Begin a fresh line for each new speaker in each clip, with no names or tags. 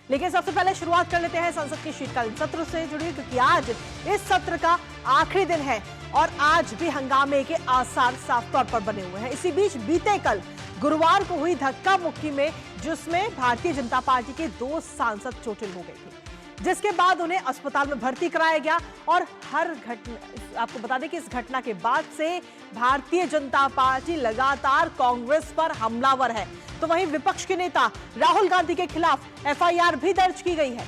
लेकिन सबसे पहले शुरुआत कर लेते हैं संसद के शीतकालीन सत्र से जुड़ी, क्योंकि आज इस सत्र का आखिरी दिन है और आज भी हंगामे के आसार साफ तौर पर बने हुए हैं। इसी बीच बीते कल गुरुवार को हुई धक्का मुक्की में, जिसमें भारतीय जनता पार्टी के 2 सांसद चोटिल हो गए थे, जिसके बाद उन्हें अस्पताल में भर्ती कराया गया। और आपको बता दें कि इस घटना के बाद से भारतीय जनता पार्टी लगातार कांग्रेस पर हमलावर है। तो वहीं विपक्ष के नेता राहुल गांधी के खिलाफ एफआईआर भी दर्ज की गई है।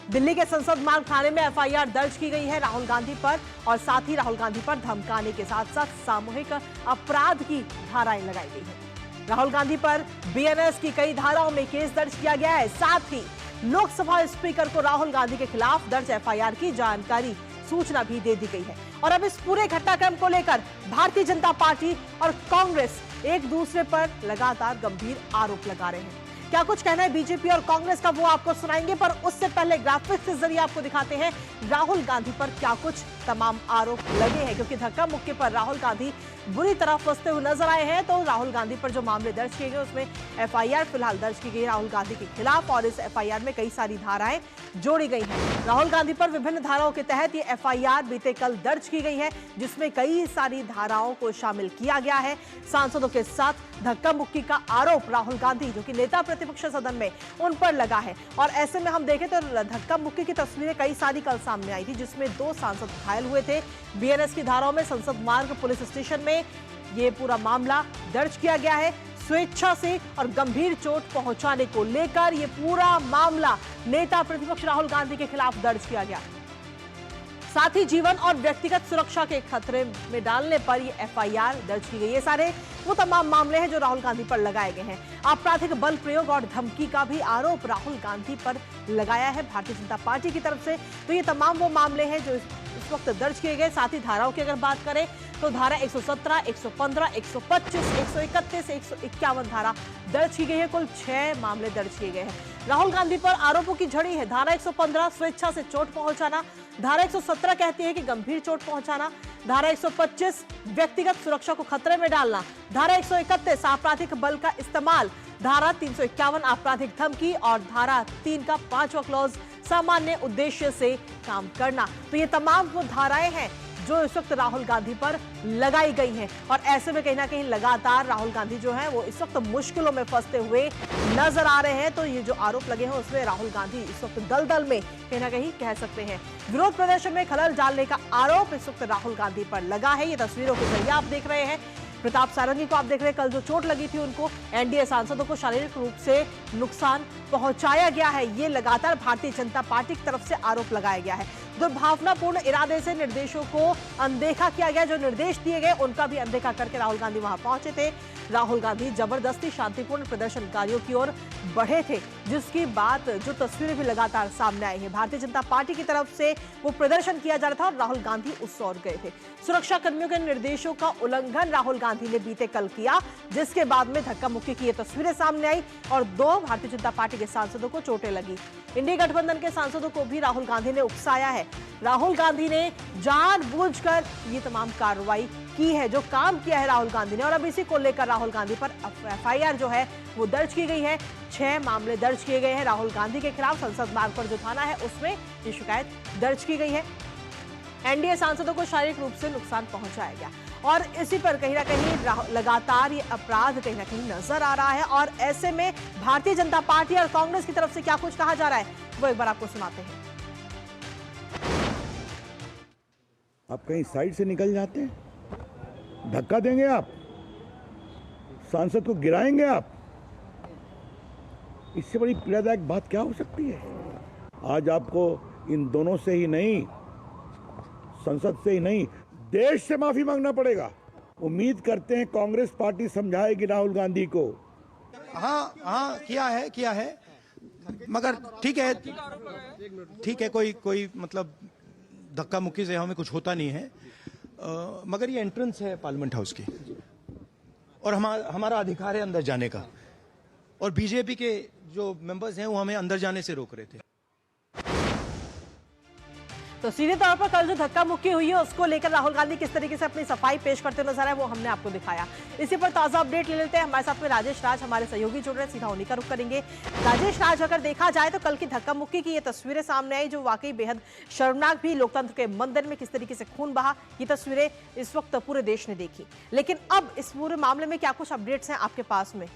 दिल्ली के संसद मार्ग थाने में एफआईआर दर्ज की गई है राहुल गांधी पर, और साथ ही राहुल गांधी पर धमकाने के साथ साथ सामूहिक अपराध की धाराएं लगाई गई है। राहुल गांधी पर बीएनएस की कई धाराओं में केस दर्ज किया गया है। साथ ही लोकसभा स्पीकर को राहुल गांधी के खिलाफ दर्ज एफआईआर की जानकारी, सूचना भी दे दी गई है। और अब इस पूरे घटनाक्रम को लेकर भारतीय जनता पार्टी और कांग्रेस एक दूसरे पर लगातार गंभीर आरोप लगा रहे हैं। क्या कुछ कहना है बीजेपी और कांग्रेस का, वो आपको सुनाएंगे, पर उससे पहले ग्राफिक्स के जरिए आपको दिखाते हैं राहुल गांधी पर क्या कुछ तमाम आरोप लगे हैं। क्योंकि धक्का मुक्की पर राहुल गांधी बुरी तरह फंसते हुए नजर आए हैं। तो राहुल गांधी पर जो मामले दर्ज किए गए, उसमें एफआईआर फिलहाल दर्ज की गई राहुल गांधी के खिलाफ, और इस एफआईआर में कई सारी धाराएं जोड़ी गई हैं। राहुल गांधी पर विभिन्न धाराओं के तहत ये एफआईआर बीते कल दर्ज की गई है, जिसमें कई सारी धाराओं को शामिल किया गया है। सांसदों के साथ धक्का मुक्की का आरोप राहुल गांधी, जो कि नेता प्रतिपक्ष सदन में, उन पर लगा है। और ऐसे में हम देखें तो धक्का मुक्की की तस्वीरें कई सारी कल सामने आई थी, जिसमें 2 सांसद घायल हुए थे। बीएनएस की धाराओं में संसद मार्ग पुलिस स्टेशन में ये पूरा मामला दर्ज किया गया है। स्वेच्छा से और गंभीर चोट पहुंचाने को लेकर यह पूरा मामला नेता प्रतिपक्ष राहुल गांधी के खिलाफ दर्ज किया गया। साथ ही जीवन और व्यक्तिगत सुरक्षा के खतरे में डालने पर यह एफआईआर दर्ज की गई। ये सारे वो तमाम मामले हैं जो राहुल गांधी पर लगाए गए हैं। आपराधिक बल प्रयोग और धमकी का भी आरोप राहुल गांधी पर लगाया है भारतीय जनता पार्टी की तरफ से। तो ये तमाम वो मामले हैं जो इस वक्त दर्ज किए गए। साथ ही धाराओं की अगर बात करें तो धारा 117, 115, 125, 131, 151 धारा दर्ज की गई है। कुल 6 मामले दर्ज किए गए हैं। राहुल गांधी पर आरोपों की झड़ी है। धारा 115 स्वेच्छा से चोट पहुंचाना, धारा 117 कहती है कि गंभीर चोट पहुंचाना, धारा 125 व्यक्तिगत सुरक्षा को खतरे में डालना, धारा 131 आपराधिक बल का इस्तेमाल, धारा 351 आपराधिक धमकी, और धारा 3 का 5वां क्लॉज सामान्य उद्देश्य से काम करना। तो ये तमाम वो धाराएं हैं जो इस वक्त राहुल गांधी पर लगाई गई हैं। और ऐसे में कहीं ना कहीं लगातार राहुल गांधी जो है वो इस वक्त मुश्किलों में फंसते हुए नजर आ रहे हैं। तो ये जो आरोप लगे हैं उसमें राहुल गांधी इस वक्त दलदल में कहीं ना कहीं कह सकते हैं। विरोध प्रदर्शन में खलल डालने का आरोप इस वक्त राहुल गांधी पर लगा है। ये तस्वीरों के जरिए आप देख रहे हैं। प्रताप सारंगी को आप देख रहे हैं, कल जो चोट लगी थी उनको, एनडीए सांसदों को शारीरिक रूप से नुकसान पहुंचाया गया है। ये लगातार भारतीय जनता पार्टी की तरफ से आरोप लगाया गया है। दुर्भावनापूर्ण इरादे से निर्देशों को अनदेखा किया गया। जो निर्देश दिए गए उनका भी अनदेखा करके राहुल गांधी वहां पहुंचे थे। राहुल गांधी जबरदस्ती शांतिपूर्ण प्रदर्शनकारियों की ओर बढ़े थे, जिसकी बात, जो तस्वीरें भी लगातार सामने आई है। भारतीय जनता पार्टी की तरफ से वो प्रदर्शन किया जा रहा था और राहुल गांधी उस ओर गए थे। सुरक्षा कर्मियों के निर्देशों का उल्लंघन राहुल गांधी ने बीते कल किया, जिसके बाद में धक्का मुक्की की ये तस्वीरें सामने आई और 2 भारतीय जनता पार्टी के सांसदों को चोटें लगी। इंडिया गठबंधन के सांसदों को भी राहुल गांधी ने उकसाया है। राहुल गांधी ने जानबूझकर ये तमाम कार्रवाई की है, जो काम किया है राहुल गांधी ने। और अब इसी को लेकर राहुल गांधी पर एफआईआर जो है वो दर्ज की गई है। 6 मामले दर्ज किए गए हैं राहुल गांधी के खिलाफ। संसद मार्ग पर जो थाना है उसमें ये शिकायत दर्ज की गई है। एनडीए सांसदों को शारीरिक रूप से नुकसान पहुंचाया गया और इसी पर कहीं ना कहीं लगातार ये अपराध कहीं ना कहीं नजर आ रहा है। और ऐसे में भारतीय जनता पार्टी और कांग्रेस की तरफ से क्या कुछ कहा जा रहा है वो एक बार आपको सुनाते हैं।
आप कहीं साइड से निकल जाते हैं, धक्का देंगे आप, सांसद को गिराएंगे आप। इससे बड़ी पीड़ादायक बात क्या हो सकती है? आज आपको इन दोनों से ही नहीं, संसद से ही नहीं, देश से माफी मांगना पड़ेगा। उम्मीद करते हैं कांग्रेस पार्टी समझाएगी राहुल गांधी को।
हाँ किया है मगर ठीक है, कोई मतलब धक्का मुक्की से हमें कुछ होता नहीं है। मगर ये एंट्रेंस है पार्लियामेंट हाउस की और हमारा अधिकार है अंदर जाने का, और बीजेपी के जो मेंबर्स हैं वो हमें अंदर जाने से रोक रहे थे।
तो सीधे तौर पर कल जो धक्का मुक्की हुई है उसको लेकर राहुल गांधी किस तरीके से अपनी सफाई पेश करते नजर आए वो हमने आपको दिखाया। इसी पर ताजा अपडेट ले लेते हैं। हमारे साथ में राजेश राज हमारे सहयोगी जुड़ रहे हैं, सीधा उन्हीं का रुख करेंगे। राजेश राज, अगर देखा जाए तो कल की धक्का मुक्की की ये तस्वीरें सामने आई जो वाकई बेहद शर्मनाक भी। लोकतंत्र के मंदिर में किस तरीके से खून बहा, ये तस्वीरें इस वक्त पूरे देश ने देखी। लेकिन अब इस पूरे मामले में क्या कुछ अपडेट्स हैं आपके पास में?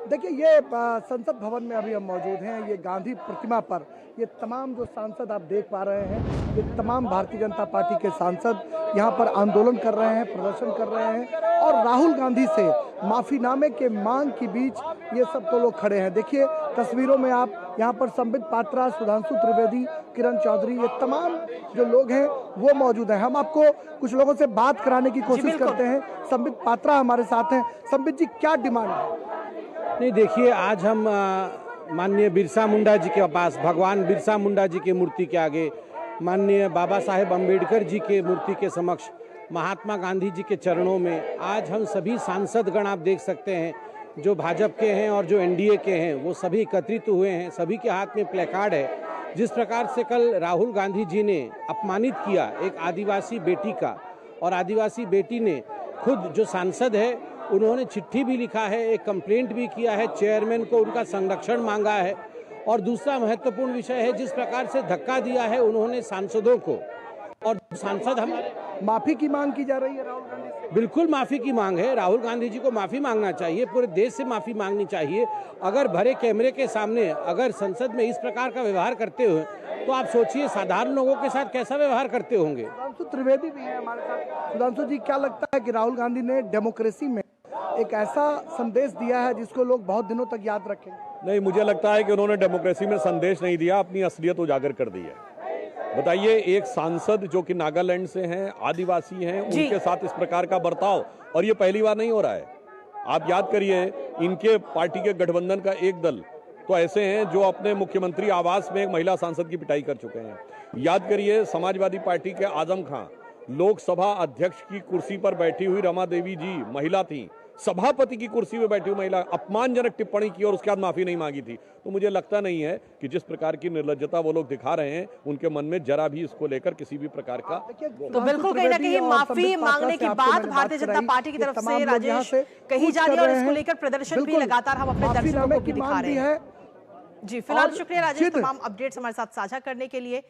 देखिए, ये संसद भवन में अभी हम मौजूद हैं। ये गांधी प्रतिमा पर ये तमाम जो सांसद आप देख पा रहे हैं, ये तमाम भारतीय जनता पार्टी के सांसद यहाँ पर आंदोलन कर रहे हैं, प्रदर्शन कर रहे हैं और राहुल गांधी से माफीनामे के मांग के बीच ये सब तो लोग खड़े हैं। देखिए तस्वीरों में आप यहाँ पर संबित पात्रा, सुधांशु त्रिवेदी, किरण चौधरी, ये तमाम जो लोग हैं वो मौजूद हैं। हम आपको कुछ लोगों से बात कराने की कोशिश करते हैं। संबित पात्रा हमारे साथ हैं। संबित जी, क्या डिमांड है?
नहीं, देखिए, आज हम माननीय बिरसा मुंडा जी के पास, भगवान बिरसा मुंडा जी की मूर्ति के आगे, माननीय बाबा साहेब अम्बेडकर जी के मूर्ति के समक्ष, महात्मा गांधी जी के चरणों में आज हम सभी सांसदगण, आप देख सकते हैं, जो भाजपा के हैं और जो एनडीए के हैं, वो सभी एकत्रित हुए हैं। सभी के हाथ में प्लेकार्ड है। जिस प्रकार से कल राहुल गांधी जी ने अपमानित किया एक आदिवासी बेटी का, और आदिवासी बेटी ने खुद, जो सांसद है, उन्होंने चिट्ठी भी लिखा है, एक कंप्लेंट भी किया है, चेयरमैन को उनका संरक्षण मांगा है। और दूसरा महत्वपूर्ण विषय है, जिस प्रकार से धक्का दिया है उन्होंने सांसदों को, और सांसद हमारे,
माफी की मांग की जा रही है राहुल गांधी से।
बिल्कुल माफी की मांग है। राहुल गांधी जी को माफी मांगना चाहिए, पूरे देश से माफी मांगनी चाहिए। अगर भरे कैमरे के सामने अगर संसद में इस प्रकार का व्यवहार करते हुए, तो आप सोचिए साधारण लोगों के साथ कैसा व्यवहार करते होंगे।
सुधांशु त्रिवेदी भी है हमारे साथ। सुधांशु जी, क्या लगता है कि राहुल गांधी ने डेमोक्रेसी में एक ऐसा संदेश दिया है जिसको लोग बहुत दिनों तक याद रखेंगे?
नहीं, मुझे लगता है कि उन्होंने डेमोक्रेसी में संदेश नहीं दिया, अपनी असलियत उजागर कर दी है। बताइए, एक सांसद जो कि नागालैंड से हैं, आदिवासी हैं, उनके साथ इस प्रकार का बर्ताव, और ये पहली बार नहीं हो रहा है। आप याद करिए, इनके पार्टी के गठबंधन का एक दल तो ऐसे हैं जो अपने मुख्यमंत्री आवास में एक महिला सांसद की पिटाई कर चुके हैं। याद करिए, समाजवादी पार्टी के आजम खां, लोकसभा अध्यक्ष की कुर्सी पर बैठी हुई रमा देवी जी महिला थी, सभापति की कुर्सी में बैठी हुई महिला, अपमानजनक टिप्पणी की और उसके बाद माफी नहीं मांगी थी। तो मुझे लगता नहीं है कि जिस प्रकार की निर्लज्जता वो लोग दिखा रहे हैं, उनके मन में जरा भी इसको लेकर किसी भी प्रकार का,
तो बिल्कुल कहीं ना कहीं माफी मांगने की बात भारतीय जनता पार्टी की तरफ से राजेश कही जा रही है और इसको लेकर प्रदर्शन भी लगातार हम अपने दर्शकों को भी दिखा रहे हैं। जी, फिलहाल शुक्रिया राजेश, तमाम अपडेट्स हमारे साथ साझा करने के लिए।